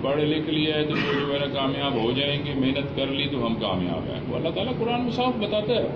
پڑھ لکھ لیا ہے تو وہ جو ہے نا کامیاب ہو جائیں گے، محنت کر لی تو ہم کامیاب ہیں۔ وہ اللہ تعالیٰ قرآن میں صاف بتاتا ہے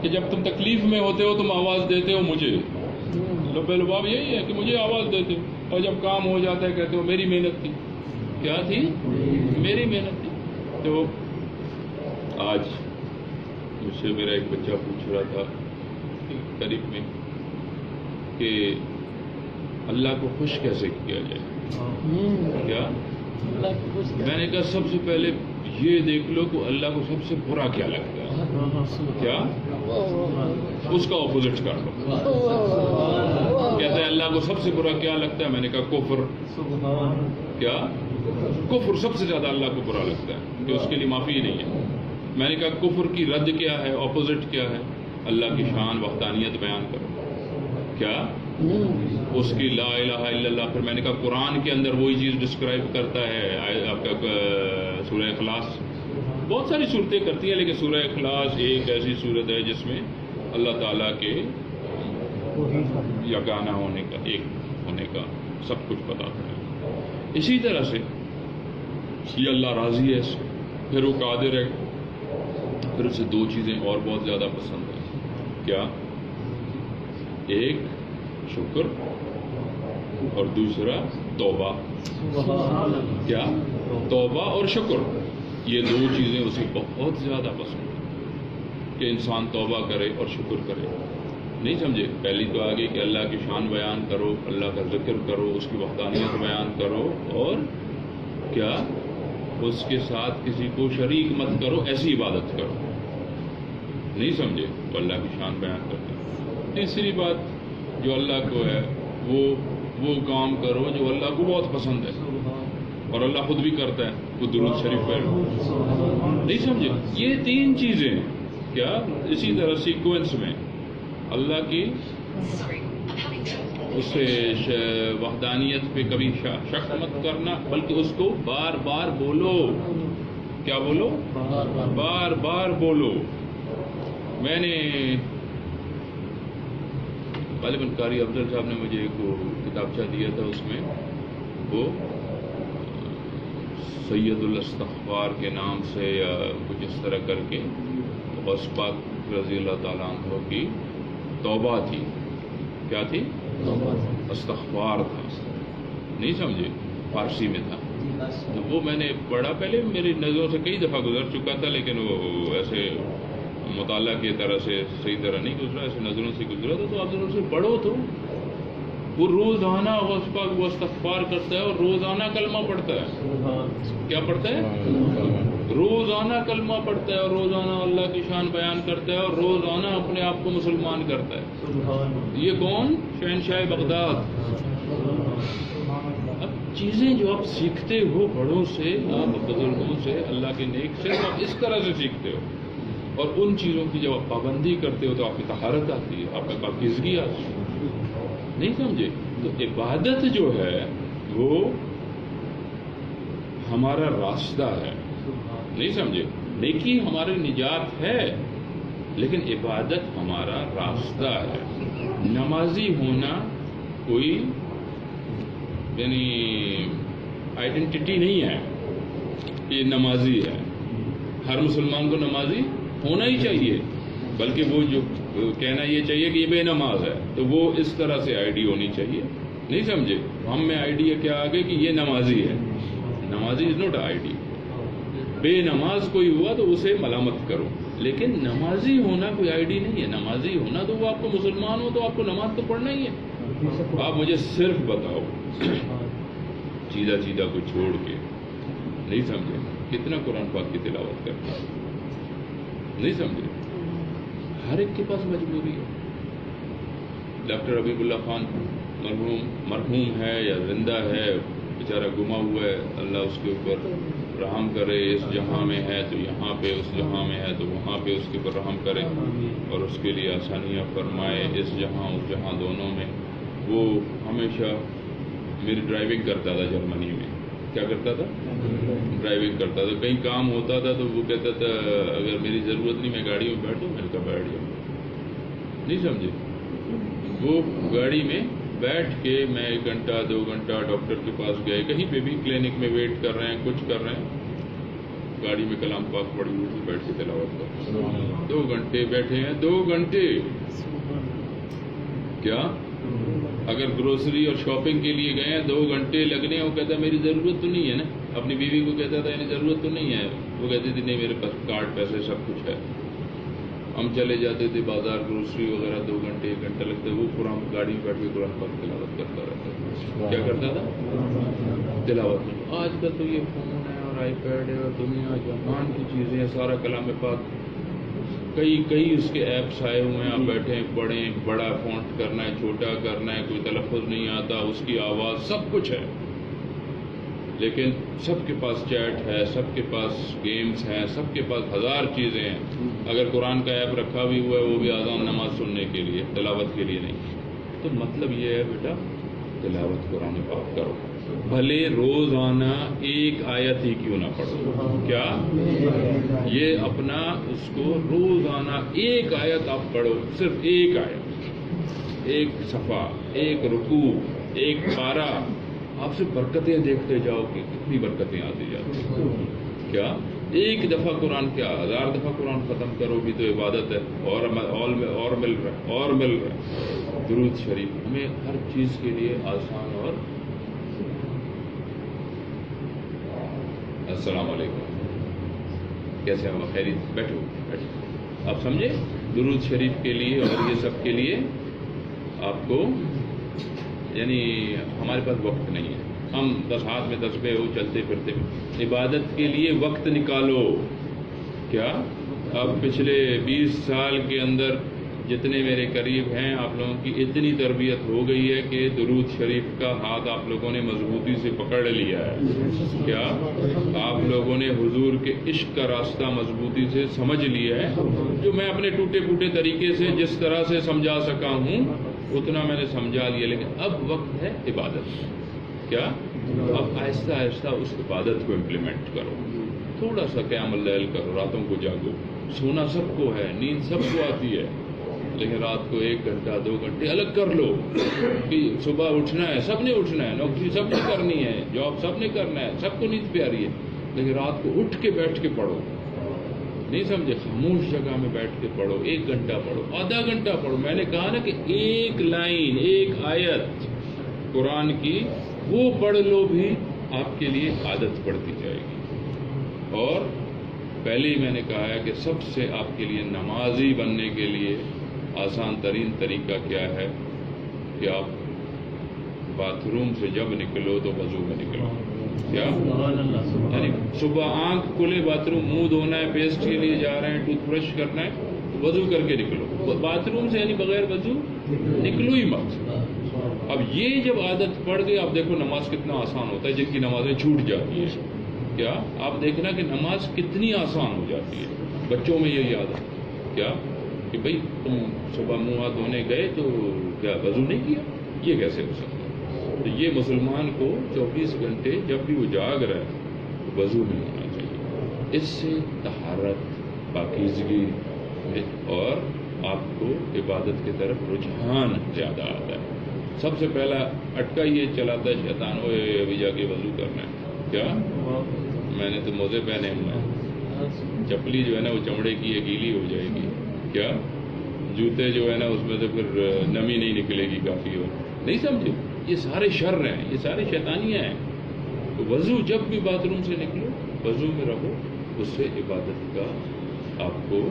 کہ جب تم تکلیف میں ہوتے ہو تم آواز دیتے ہو مجھے، لب لباب یہی ہے کہ مجھے آواز دیتے ہو، اور جب کام ہو جاتا ہے کہتے ہو میری محنت تھی۔ کیا تھی؟ میری محنت تھی۔ تو آج مجھ سے میرا ایک بچہ پوچھ رہا تھا قریب میں کہ اللہ کو خوش کیسے کیا جائے؟ کیا؟ میں نے کہا سب سے پہلے یہ دیکھ لو کہ اللہ کو سب سے برا کیا لگتا ہے، کیا اس کا اپوزٹ کر لو۔ کہتا ہے اللہ کو سب سے برا کیا لگتا ہے؟ میں نے کہا کفر۔ کیا؟ کفر سب سے زیادہ اللہ کو برا لگتا ہے کہ اس کے لیے معافی ہی نہیں ہے۔ میں نے کہا کفر کی رد کیا ہے، اپوزٹ کیا ہے؟ اللہ کی شان وحدانیت بیان کرو۔ کیا؟ اس کی لا الہ الا اللہ۔ پھر میں نے کہا قرآن کے اندر وہی چیز ڈسکرائب کرتا ہے آپ کا سورہ اخلاص، بہت ساری صورتیں کرتی ہیں لیکن سورہ اخلاص ایک ایسی صورت ہے جس میں اللہ تعالیٰ کے یگانہ ہونے کا، ایک ہونے کا سب کچھ بتاتا ہے۔ اسی طرح سے یہ اللہ راضی ہے اس سے، پھر وہ قادر ہے، پھر اسے دو چیزیں اور بہت زیادہ پسند ہیں۔ کیا؟ ایک شکر اور دوسرا توبہ۔ کیا؟ توبہ اور شکر، یہ دو چیزیں اسے بہت زیادہ پسند ہیں کہ انسان توبہ کرے اور شکر کرے۔ نہیں سمجھے؟ پہلی تو آگے کہ اللہ کی شان بیان کرو، اللہ کا ذکر کرو، اس کی وحدانیت بیان کرو، اور کیا اس کے ساتھ کسی کو شریک مت کرو، ایسی عبادت کرو۔ نہیں سمجھے؟ تو اللہ کی شان بیان کرتے ہیں۔ تیسری بات جو اللہ کو ہے وہ کام کرو جو اللہ کو بہت پسند ہے اور اللہ خود بھی کرتا ہے، وہ درود شریف پڑھو۔ نہیں سمجھے؟ یہ تین چیزیں کیا اسی طرح سیکوینس میں اللہ کی اس سے وحدانیت پہ کبھی شک مت کرنا، بلکہ اس کو بار بار بولو۔ کیا بولو؟ بار بار بولو۔ میں نے غالباً قاری افضل صاحب نے مجھے ایک کتابچہ دیا تھا، اس میں وہ سید الاستغفار کے نام سے یا کچھ اس طرح کر کے غوث پاک رضی اللہ تعالیٰ عنہ کی توبہ تھی۔ کیا تھی؟ استغفار تھا۔ نہیں سمجھے؟ فارسی میں تھا۔ تو وہ میں نے پڑھا، پہلے میری نظروں سے کئی دفعہ گزر چکا تھا لیکن وہ ایسے مطالعہ کی طرح سے صحیح طرح نہیں گزرا، ایسے نظروں سے گزرا تھا۔ تو آپ ضرور سے پڑھو تو وہ روزانہ غوث پاک وہ استغفار کرتا ہے اور روزانہ کلمہ پڑھتا ہے۔ کیا پڑھتا ہے؟ روزانہ کلمہ پڑھتا ہے اور روزانہ اللہ کی شان بیان کرتا ہے اور روزانہ اپنے آپ کو مسلمان کرتا ہے۔ یہ کون؟ شہنشاہ بغداد۔ اب چیزیں جو آپ سیکھتے ہو بڑوں سے، آپ بزرگوں سے، اللہ کے نیک سے، آپ اس طرح سے سیکھتے ہو، اور ان چیزوں کی جب آپ پابندی کرتے ہو تو آپ کی طہارت آتی ہے، آپ کی پاکیزگی آتی ہے۔ نہیں سمجھے؟ تو عبادت جو ہے وہ ہمارا راستہ ہے۔ نہیں سمجھے؟ نیکی ہماری نجات ہے لیکن عبادت ہمارا راستہ ہے۔ نمازی ہونا کوئی یعنی آئیڈینٹی نہیں ہے، یہ نمازی ہے۔ ہر مسلمان کو نمازی ہونا ہی چاہیے، بلکہ وہ جو کہنا یہ چاہیے کہ یہ بے نماز ہے، تو وہ اس طرح سے آئی ڈی ہونی چاہیے۔ نہیں سمجھے؟ ہم میں آئی ڈی کیا آگے کہ یہ نمازی ہے۔ نمازی از نوٹ آئی ڈی۔ بے نماز کوئی ہوا تو اسے ملامت کرو، لیکن نمازی ہونا کوئی آئی ڈی نہیں ہے۔ نمازی ہونا تو وہ آپ کو مسلمان ہو تو آپ کو نماز تو پڑھنا ہی ہے۔ آپ مجھے صرف بتاؤ چیدہ کو چھوڑ کے، نہیں سمجھے، کتنا قرآن پاک کی تلاوت کرتا ہے؟ نہیں سمجھے؟ ہر ایک کے پاس مجبوری ہے۔ ڈاکٹر حبیب اللہ خان مرحوم ہے یا زندہ ہے، بیچارہ گما ہوا ہے، اللہ اس کے اوپر رحم کرے۔ اس جہاں میں ہے تو یہاں پہ، اس جہاں میں ہے تو وہاں پہ اس کے اوپر رحم کرے اور اس کے لیے آسانیاں فرمائے، اس جہاں اس جہاں دونوں میں۔ وہ ہمیشہ میری ڈرائیونگ کرتا تھا جرمنی میں۔ کیا کرتا تھا؟ ڈرائیونگ کرتا تھا۔ کہیں کام ہوتا تھا تو وہ کہتا تھا اگر میری ضرورت نہیں میں گاڑی میں بیٹھوں، میں نے کہا بیٹھ جاؤں۔ نہیں سمجھے؟ وہ گاڑی میں بیٹھ کے میں 1 گھنٹہ 2 گھنٹہ ڈاکٹر کے پاس گئے، کہیں پہ بھی کلینک میں ویٹ کر رہے ہیں، کچھ کر رہے ہیں، گاڑی میں کلام پاک پڑی ہوئی تھی، بیٹھ کے تلاوت کر 2 گھنٹے بیٹھے ہیں، 2 گھنٹے. کیا اگر گروسری اور شاپنگ کے لیے گئے ہیں 2 گھنٹے لگنے ہیں، وہ کہتا ہے میری ضرورت تو نہیں ہے نا. اپنی بیوی کو کہتا تھا یعنی ضرورت تو نہیں ہے، وہ کہتی تھی نہیں میرے پاس کارڈ پیسے سب کچھ ہے. ہم چلے جاتے تھے بازار گروسری وغیرہ، 2 گھنٹے 1 گھنٹہ لگتا ہے، وہ قرآن گاڑی میں بیٹھ کے قرآن پاک تلاوت کرتا رہتا ہے. کیا کرتا تھا؟ تلاوت. آج کل تو یہ فون ہے اور آئی پیڈ ہے اور دنیا جہان کی چیزیں ہیں، سارا کلام پاک کئی اس کے ایپس آئے ہوئے ہیں، آپ بیٹھے ہیں پڑھیں، بڑا فونٹ کرنا ہے، چھوٹا کرنا ہے، کوئی تلفظ نہیں آتا، اس کی آواز سب کچھ ہے. لیکن سب کے پاس چیٹ ہے، سب کے پاس گیمز ہیں، سب کے پاس 1000 چیزیں ہیں. اگر قرآن کا ایپ رکھا بھی ہوا ہے وہ بھی اذان نماز سننے کے لیے، تلاوت کے لیے نہیں. تو مطلب یہ ہے بیٹا تلاوت قرآن پاک کرو، بھلے روزانہ 1 آیت ہی کیوں نہ پڑھو. کیا یہ اپنا اس کو روزانہ 1 آیت آپ پڑھو، صرف 1 آیت، 1 صفحہ، 1 رکوع، 1 پارہ، آپ سے برکتیں دیکھتے جاؤ کہ کتنی برکتیں آتی جاتی. کیا 1 دفعہ قرآن، کیا 1000 دفعہ قرآن ختم کرو بھی تو عبادت ہے، اور مل رہا ہے اور مل رہا ہے. درود شریف ہمیں ہر چیز کے لیے آسان. اور السلام علیکم، کیسے ہیں؟ خیریت؟ بیٹھو بیٹھو. آپ سمجھے درود شریف کے لیے اور یہ سب کے لیے آپ کو یعنی ہمارے پاس وقت نہیں ہے. ہم 10 ہاتھ میں تسبیح ہو چلتے پھرتے، عبادت کے لیے وقت نکالو. کیا اب پچھلے 20 سال کے اندر جتنے میرے قریب ہیں آپ لوگوں کی اتنی تربیت ہو گئی ہے کہ درود شریف کا ہاتھ آپ لوگوں نے مضبوطی سے پکڑ لیا ہے. کیا آپ لوگوں نے حضور کے عشق کا راستہ مضبوطی سے سمجھ لیا ہے. جو میں اپنے ٹوٹے پھوٹے طریقے سے جس طرح سے سمجھا سکا ہوں اتنا میں نے سمجھا لیا، لیکن اب وقت ہے عبادت. کیا اب آہستہ آہستہ اس عبادت کو امپلیمنٹ کرو. تھوڑا سا قیام اللیل کرو، راتوں کو جاگو. سونا سب کو ہے، نیند سب کو آتی ہے، لیکن رات کو 1 گھنٹہ 2 گھنٹے الگ کر لو کہ صبح اٹھنا ہے، سب نے اٹھنا ہے، نوکری سب نے کرنی ہے، جاب سب نے کرنا ہے، سب کو نیند پیاری ہے، لیکن رات کو اٹھ کے بیٹھ کے پڑھو. نہیں سمجھے؟ خاموش جگہ میں بیٹھ کے پڑھو. 1 گھنٹہ پڑھو، آدھا گھنٹہ پڑھو. میں نے کہا نا کہ 1 لائن 1 آیت قرآن کی وہ پڑھ لو بھی آپ کے لیے عادت پڑتی جائے گی. اور پہلے ہی میں نے کہا ہے کہ سب سے آپ کے لیے نمازی بننے کے لیے آسان ترین طریقہ کیا ہے کہ آپ باتھ روم سے جب نکلو تو وضو میں نکلو. کیا یعنی صبح آنکھ کھلے باتھ روم، منہ دھونا ہے، پیسٹ کے لیے جا رہے ہیں، ٹوتھ برش کرنا ہے، وضو کر کے نکلو. باتھ روم سے یعنی بغیر وضو نکلو ہی مت. اب یہ جب عادت پڑ گئی، آپ دیکھو نماز کتنا آسان ہوتا ہے. جن کی نمازیں چھوٹ جاتی ہیں، کیا آپ دیکھنا کہ نماز کتنی آسان ہو جاتی ہے. بچوں میں یہی عادت کیا کہ بھئی تم صبح منہ ہاتھ دھونے گئے تو کیا وضو نہیں کیا؟ یہ کیسے ہو سکتا ہے؟ تو یہ مسلمان کو 24 گھنٹے جب بھی وہ جاگ رہا ہے وضو نہیں ہونا چاہیے. اس سے طہارت، پاکیزگی اور آپ کو عبادت کی طرف رجحان زیادہ آتا ہے. سب سے پہلا اٹکا یہ چلاتا ہے شیطان، اوے ابھی جا کے وضو کرنا ہے. کیا میں نے تو موزے پہنے ہوئے ہیں، چپلی جو ہے نا وہ چمڑے کی ہے، گیلی ہو جائے گی. کیا جوتے جو ہے نا اس میں سے پھر نمی نہیں نکلے گی کافی. ہو نہیں سمجھے؟ یہ سارے شر ہیں، یہ سارے شیطانیاں ہیں. تو وضو جب بھی باتھ روم سے نکلو وضو میں رہو. اس سے عبادت کا آپ کو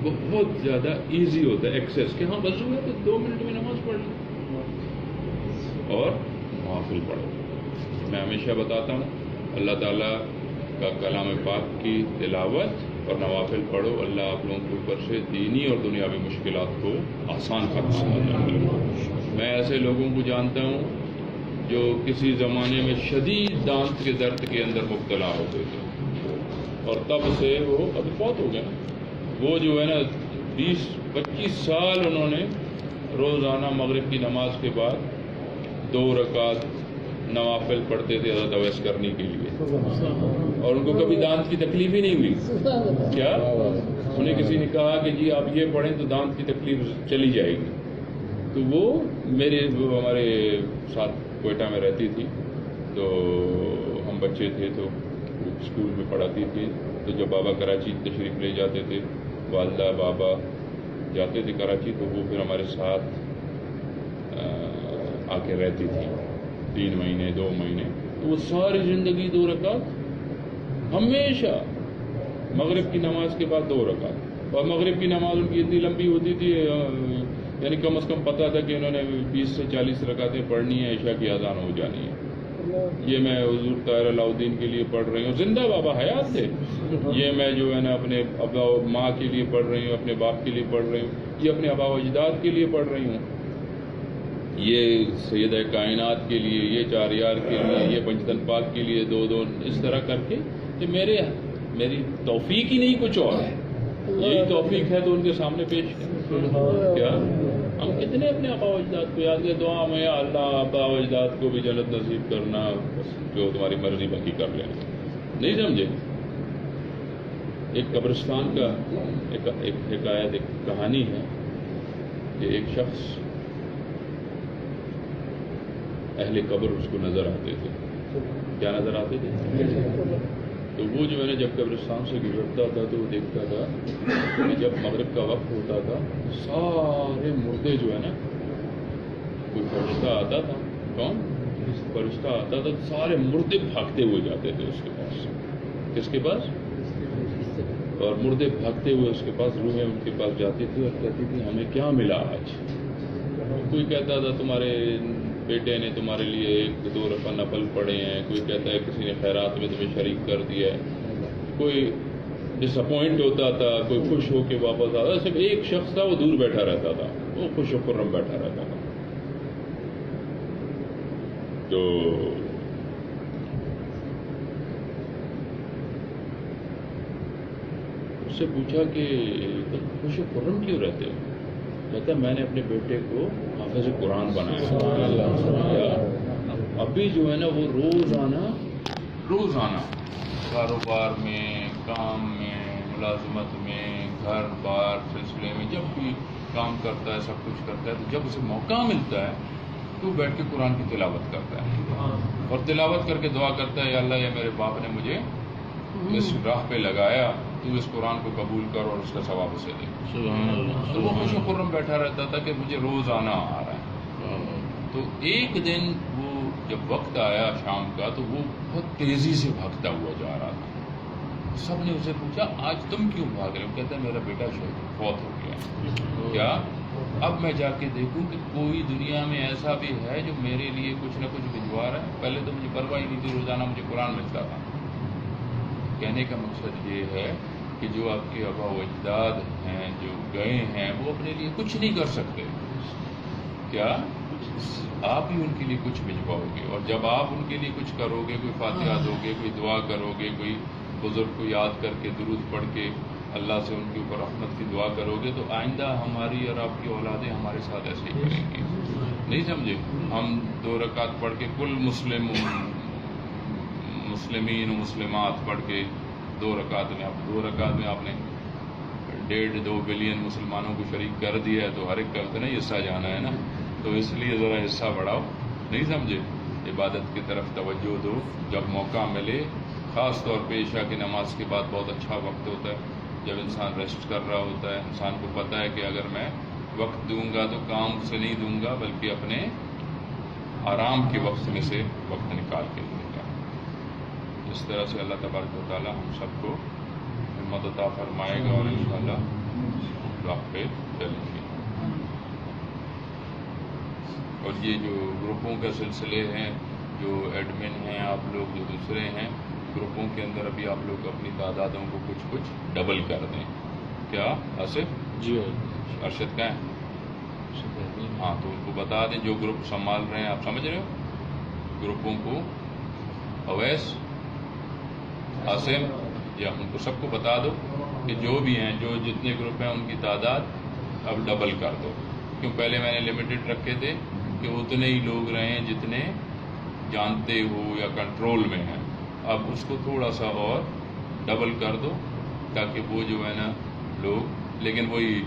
بہت زیادہ ایزی ہوتا ہے ایکسیس کہ ہاں وضو ہے تو 2 منٹ میں نماز پڑھ لیں اور نوافل پڑھو. میں ہمیشہ بتاتا ہوں اللہ تعالیٰ کا کلام پاک کی تلاوت اور نوافل پڑھو. اللہ آپ لوگوں کے اوپر سے دینی اور دنیاوی مشکلات کو آسان فرمائے. میں ایسے لوگوں کو جانتا ہوں جو کسی زمانے میں شدید دانت کے درد کے اندر مبتلا ہوتے تھے اور تب سے وہ ابھی فوت ہو گئے. وہ جو ہے نا 20-25 سال انہوں نے روزانہ مغرب کی نماز کے بعد 2 رکعت نوافل پڑھتے تھے حضرت اویس کرنی کے لیے، اور ان کو کبھی دانت کی تکلیف ہی نہیں ہوئی. کیا انہیں کسی نے کہا کہ جی آپ یہ پڑھیں تو دانت کی تکلیف چلی جائے گی، تو تو وہ ہمارے ساتھ کوئٹہ میں رہتی تھی، تو ہم بچے تھے تو اسکول میں پڑھاتی تھی، تو جب بابا کراچی تشریف لے جاتے تھے، والدہ بابا جاتے تھے کراچی، تو وہ پھر ہمارے ساتھ آ کے رہتی تھی 3 مہینے 2 مہینے، تو وہ ساری زندگی 2 رکعت ہمیشہ، مغرب کی نماز کے بعد 2 رکعت، اور مغرب کی نماز ان کی اتنی لمبی ہوتی تھی، یعنی کم از کم پتہ تھا کہ انہوں نے 20 سے 40 رکعتیں پڑھنی ہیں، عشاء کی اذان ہو جانی ہے۔ یہ میں حضور طاہر علاؤ الدین کے لیے پڑھ رہی ہوں، زندہ بابا حیات تھے، یہ میں جو ہے نا اپنے ابا و ماں کے لیے پڑھ رہی ہوں، اپنے باپ کے لیے پڑھ رہی ہوں، یہ اپنے آبا و اجداد کے لیے پڑھ رہی ہوں، یہ سیدہ کائنات کے لیے، یہ 4 یار کے لیے، یہ پنجتن پاک کے لیے 2 اس طرح کر کے، کہ میری توفیق ہی نہیں کچھ اور، یہی توفیق ہے تو ان کے سامنے پیش کریں۔ کیا ہم کتنے اپنے آبا و اجداد کو یاد کریں، دعا میں یا اللہ آبا و اجداد کو بھی جنت نصیب کرنا، جو تمہاری مرضی باقی کر لینا، نہیں سمجھے؟ ایک قبرستان کا ایک حکایت، ایک کہانی ہے کہ ایک شخص، اہل قبر اس کو نظر آتے تھے، کیا نظر آتے تھے؟ تو وہ جو ہے نا جب قبرستان سے گزرتا تھا تو وہ دیکھتا تھا کہ جب مغرب کا وقت ہوتا تھا سارے مردے جو ہے نا، کوئی فرشتہ آتا تھا، کون فرشتہ آتا تھا، سارے مردے بھاگتے ہوئے جاتے تھے اس کے پاس، کس کے پاس؟ اور مردے بھاگتے ہوئے اس کے پاس، روحیں ان کے پاس جاتی تھی اور کہتی تھی ہمیں کیا ملا آج؟ کوئی کہتا تھا تمہارے بیٹے نے تمہارے لیے 1-2 رکعت نفل پڑھے ہیں، کوئی کہتا ہے کسی نے خیرات میں تمہیں شریک کر دیا ہے، کوئی ڈس اپوائنٹ ہوتا تھا، کوئی خوش ہو کے واپس آتا تھا، صرف ایک شخص تھا وہ دور بیٹھا رہتا تھا، وہ خوش و خرم بیٹھا رہتا تھا۔ تو اس سے پوچھا کہ تم خوش و خرم کیوں رہتے ہو؟ کہتا میں نے اپنے بیٹے کو حافظ قرآن بنایا، ابھی جو ہے نا وہ روزانہ کاروبار میں، کام میں، ملازمت میں، گھر بار سلسلے میں جب بھی کام کرتا ہے، سب کچھ کرتا ہے، تو جب اسے موقع ملتا ہے تو بیٹھ کے قرآن کی تلاوت کرتا ہے، اور تلاوت کر کے دعا کرتا ہے، یا اللہ یہ میرے باپ نے مجھے اس راہ پہ لگایا، تو اس قرآن کو قبول کر اور اس کا ثواب اسے دے۔ تو وہ خوش و خرم بیٹھا رہتا تھا کہ مجھے روزانہ آ رہا ہے۔ تو ایک دن وہ جب وقت آیا شام کا، تو وہ بہت تیزی سے بھاگتا ہوا جا رہا تھا۔ سب نے اسے پوچھا آج تم کیوں بھاگ رہے ہو؟ کہتا ہے میرا بیٹا فوت ہو گیا، کیا اب میں جا کے دیکھوں کہ کوئی دنیا میں ایسا بھی ہے جو میرے لیے کچھ نہ کچھ بھجوا رہا ہے؟ پہلے تو مجھے پرواہ ہی نہیں تھی، روزانہ مجھے قرآن ملتا تھا۔ کہنے کا مقصد یہ ہے کہ جو آپ کے آبا و اجداد ہیں جو گئے ہیں، وہ اپنے لیے کچھ نہیں کر سکتے، کیا آپ ہی ان کے لیے کچھ بھجواؤ گے، اور جب آپ ان کے لیے کچھ کرو گے، کوئی فاتحہ دو گے، کوئی دعا کرو گے، کوئی بزرگ کو یاد کر کے درود پڑھ کے اللہ سے ان کے اوپر رحمت کی دعا کرو گے، تو آئندہ ہماری اور آپ کی اولادیں ہمارے ساتھ ایسے ہی کریں گی، نہیں سمجھے؟ ہم 2 رکعت پڑھ کے کل مسلمین و مسلمات پڑھ کے 2 رکعت میں آپ نے 1.5-2 بلین مسلمانوں کو شریک کر دیا ہے، تو ہر ایک کا اتنا ہی حصہ جانا ہے نا، تو اس لیے ذرا حصہ بڑھاؤ، نہیں سمجھے؟ عبادت کی طرف توجہ دو، جب موقع ملے، خاص طور پہ عشاء کی نماز کے بعد بہت اچھا وقت ہوتا ہے، جب انسان ریسٹ کر رہا ہوتا ہے، انسان کو پتہ ہے کہ اگر میں وقت دوں گا تو کام سے نہیں دوں گا، بلکہ اپنے آرام کے وقت میں سے وقت نکال کے دوں گا۔ اس طرح سے اللہ تبارک و تعالی ہم سب کو ہمت عطا فرمائے گا، اور انشاءاللہ راہ پہ چلیں گے۔ اور یہ جو گروپوں کے سلسلے ہیں، جو ایڈمن ہیں آپ لوگ، جو دوسرے ہیں گروپوں کے اندر، ابھی آپ لوگ اپنی تعدادوں کو کچھ ڈبل کر دیں۔ کیا آصف جی ارشد کا ہے؟ ہاں، تو ان کو بتا دیں جو گروپ سنبھال رہے ہیں، آپ سمجھ رہے ہو گروپوں کو، اویس، عاصم، یا ان کو سب کو بتا دو کہ جو بھی ہیں، جو جتنے گروپ ہیں ان کی تعداد اب ڈبل کر دو، کیوں پہلے میں نے لمیٹڈ رکھے تھے کہ اتنے ہی لوگ رہیں جتنے جانتے ہو یا کنٹرول میں ہیں، اب اس کو تھوڑا سا اور ڈبل کر دو، تاکہ وہ جو ہے نا لوگ، لیکن وہی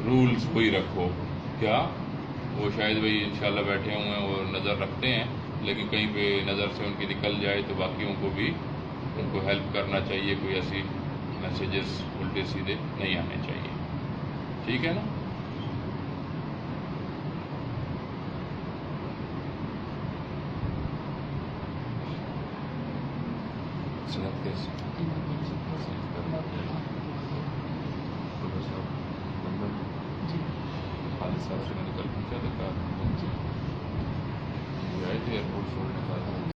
رولز وہی رکھو. کیا وہ شاید بھائی انشاءاللہ بیٹھے ہوئے ہیں وہ نظر رکھتے ہیں لیکن کہیں پہ نظر سے ان کی نکل جائے تو باقیوں کو بھی ان کو ہیلپ کرنا چاہیے. کوئی ایسی میسیجز الٹے سیدھے نہیں آنے چاہیے. ٹھیک ہے نا؟ صحت کیسی خالد صاحب سے میں نے کل پوچھا تھا آئے تھے ایئرپورٹ چھوڑنے کا